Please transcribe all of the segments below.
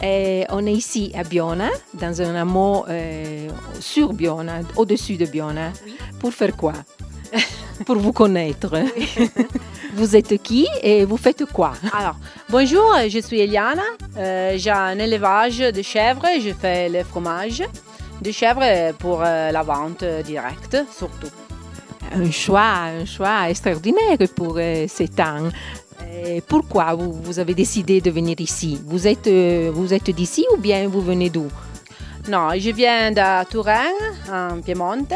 Et on est ici à Biona, dans un hameau sur Biona, au-dessus de Biona. Oui. Pour faire quoi? Pour vous connaître. Vous êtes qui et vous faites quoi? Alors, bonjour, je suis Eliana. J'ai un élevage de chèvres. Je fais le fromage de chèvres pour la vente directe, surtout. Un choix extraordinaire pour ces temps. Pourquoi vous avez décidé de venir ici? Vous êtes d'ici ou bien vous venez d'où? Non, je viens de Touraine, en Piemonte.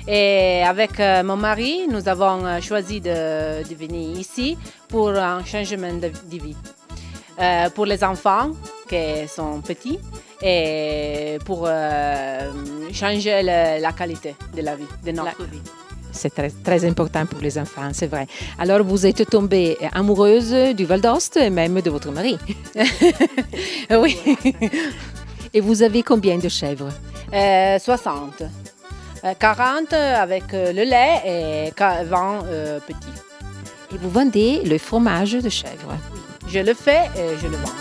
Et avec mon mari, nous avons choisi de venir ici pour un changement de vie. Pour les enfants qui sont petits et pour changer la qualité de la vie, de notre vie. C'est très, très important pour les enfants, c'est vrai. Alors, vous êtes tombée amoureuse du Val d'Ost et même de votre mari. Oui. Et vous avez combien de chèvres? 60. 40 avec le lait et 20 petits. Et vous vendez le fromage de chèvre. Je le fais et je le vends.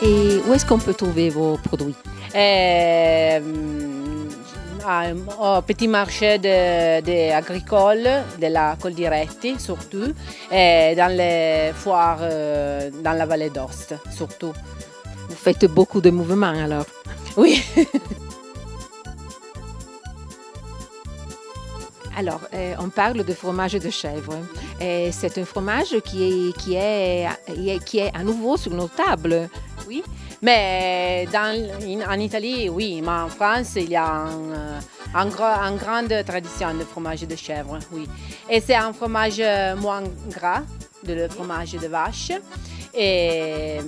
Et où est-ce qu'on peut trouver vos produits? Au petit marché agricole de la Coldiretti, surtout, et dans les foires dans la vallée d'Ost, surtout. Vous faites beaucoup de mouvements alors? Oui. Alors, on parle de fromage de chèvre. Et c'est un fromage qui est à nouveau sur nos tables. Oui, mais en Italie, oui, mais en France, il y a une grande tradition de fromage de chèvre, oui. Et c'est un fromage moins gras que le fromage de vache. Et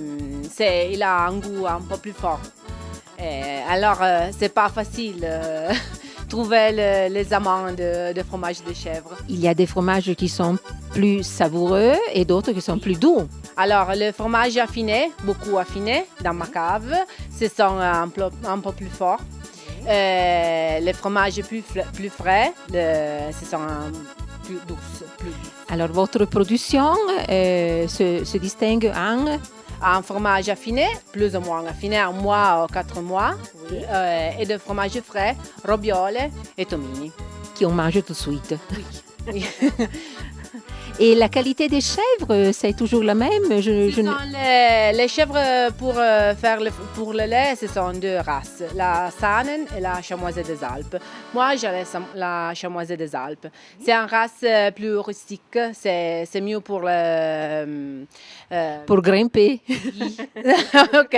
il a un goût un peu plus fort. Et alors, c'est pas facile trouver les amants de fromage de chèvre. Il y a des fromages qui sont plus savoureux et d'autres qui sont plus doux. Alors, le fromage affiné, beaucoup affiné dans ma cave, ce sont un peu plus forts. Les fromages plus frais, ce sont plus douces. Alors, votre production se distingue en? Un fromage affiné, plus ou moins affiné, 1 mois ou 4 mois, oui. Et de fromage frais, robiole et tomini. Qui on mange tout de suite. Oui. Et la qualité des chèvres, c'est toujours la même? Les chèvres pour le lait, ce sont 2 races, la Saanen et la Chamoisée des Alpes. Moi, j'ai la Chamoisée des Alpes. C'est une race plus rustique, c'est mieux pour pour grimper. Ok,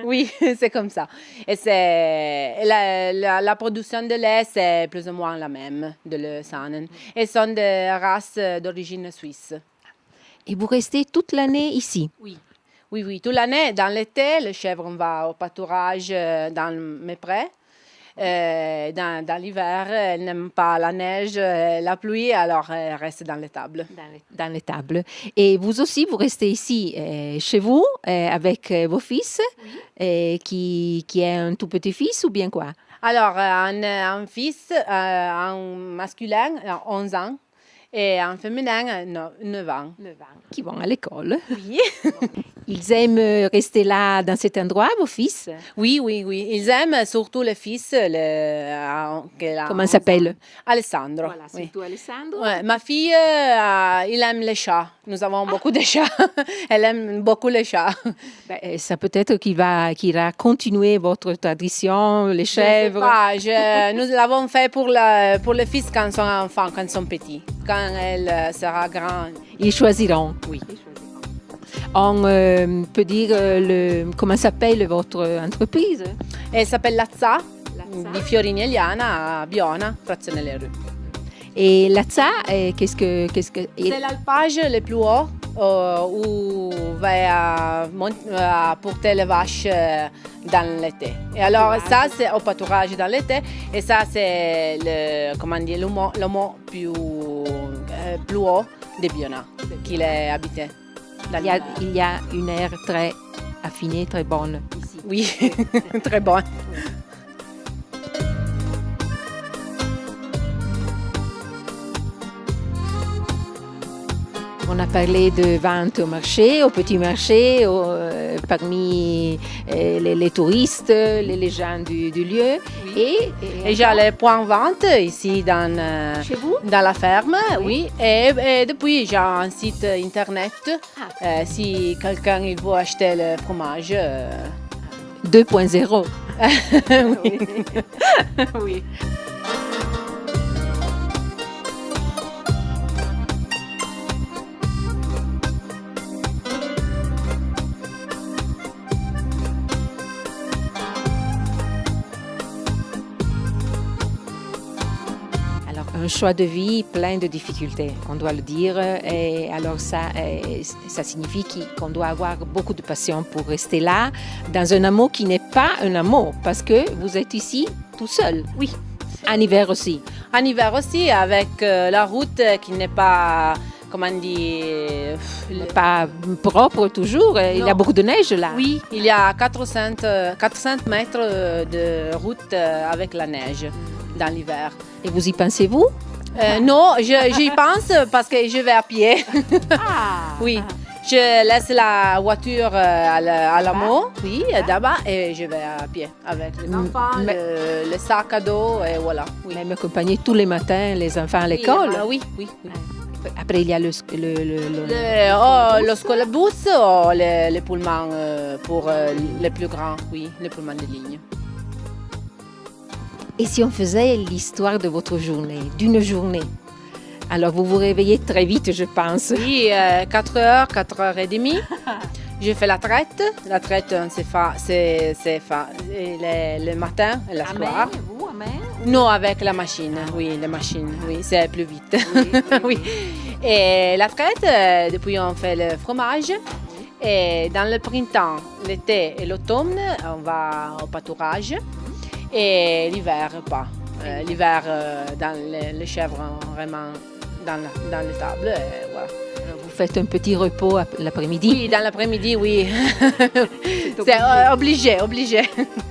oui, c'est comme ça. Et la production de lait, c'est plus ou moins la même de le Saanen. Et ce sont des races d'origine suisse. Et vous restez toute l'année ici? Oui, toute l'année. Dans l'été, les chèvres vont au pâturage dans mes prés. Dans l'hiver, elles n'aiment pas la neige, la pluie, alors elles restent dans l'étable. Dans l'étable. Et vous aussi, vous restez ici, chez vous, avec vos fils, qui est un tout petit fils ou bien quoi? Alors, un fils, un masculin, 11 ans. Et en féminin, 9 ans. Qui vont à l'école. Oui. Ils aiment rester là, dans cet endroit, vos fils? Oui. Ils aiment surtout le fils. Comment s'appelle? Alessandro. Voilà, surtout Alessandro. Ouais, ma fille, il aime les chats. Nous avons beaucoup de chats. Elle aime beaucoup les chats. Ça peut être qu'il va continuer votre tradition, les chèvres. Je sais pas. Nous l'avons fait pour le fils quand ils sont enfants, quand ils sont petits. Quand elle sera grande. Ils choisiront. Oui. On peut dire comment s'appelle votre entreprise? Elle s'appelle Lazza di Fiorini Eliana à Biona, frazione Le Rue. Et Lazza, qu'est-ce que c'est l'alpage le plus haut où va porter les vaches dans l'été. Et alors ça c'est au pâturage dans l'été et ça c'est le mont plus haut de Biona qu'il est habité. Il y a une air très affinée, très bonne ici. Oui, très bon. On a parlé de vente au marché, au petit marché, parmi les touristes, les gens du lieu. Oui. Et j'ai les points de vente ici chez vous? dans la ferme, oui. Et depuis, j'ai un site internet. Si quelqu'un il veut acheter le fromage. 2.0. Oui. Oui. Un choix de vie plein de difficultés, on doit le dire. Et alors ça signifie qu'on doit avoir beaucoup de passion pour rester là, dans un amour qui n'est pas un amour, parce que vous êtes ici tout seul. Oui. En hiver aussi. En hiver aussi, avec la route qui n'est pas, comment dire... Pas propre toujours, Non. Il y a beaucoup de neige là. Oui, il y a 400 mètres de route avec la neige dans l'hiver. Et vous y pensez-vous? Non, j'y pense parce que je vais à pied. Oui, je laisse la voiture à l'amour, oui, là-bas, et je vais à pied avec les enfants, le sac à dos, et voilà. Oui. Même accompagner tous les matins les enfants à l'école? Oui, oui, oui. Après, il y a le scolabus ou le pullman pour les plus grands, oui, le pullman de ligne. Et si on faisait l'histoire de votre journée, d'une journée? Alors, vous vous réveillez très vite, je pense. Oui, 4h, 4h30. Je fais la traite. La traite, c'est le matin et le soir. Vous, à main? Non, avec la machine. Oui, la machine. Oui, c'est plus vite. Oui. Et la traite, depuis on fait le fromage. Et dans le printemps, l'été et l'automne, on va au pâturage. Et l'hiver, pas. L'hiver, dans les chèvres, vraiment dans l'étable. Voilà. Vous faites un petit repos l'après-midi? Oui, dans l'après-midi, oui. C'est obligé.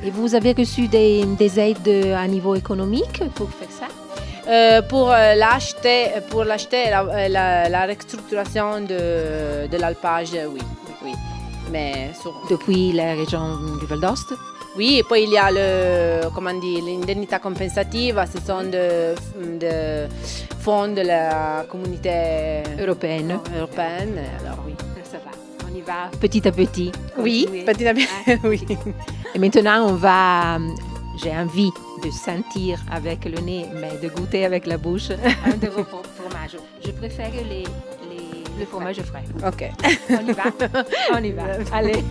Et vous avez reçu des aides à niveau économique pour faire ça? Pour l'acheter, la restructuration de l'alpage, oui. Mais depuis la région du Val d'Ost? Oui, et puis il y a l'indennité compensative, ce sont des fonds de la communauté européenne. Alors oui. Ça va, on y va petit à petit. Oui, petit à petit, oui. Et maintenant, j'ai envie de sentir avec le nez, mais de goûter avec la bouche un de vos fromages. Je préfère le fromage frais. Ok. On y va. Allez.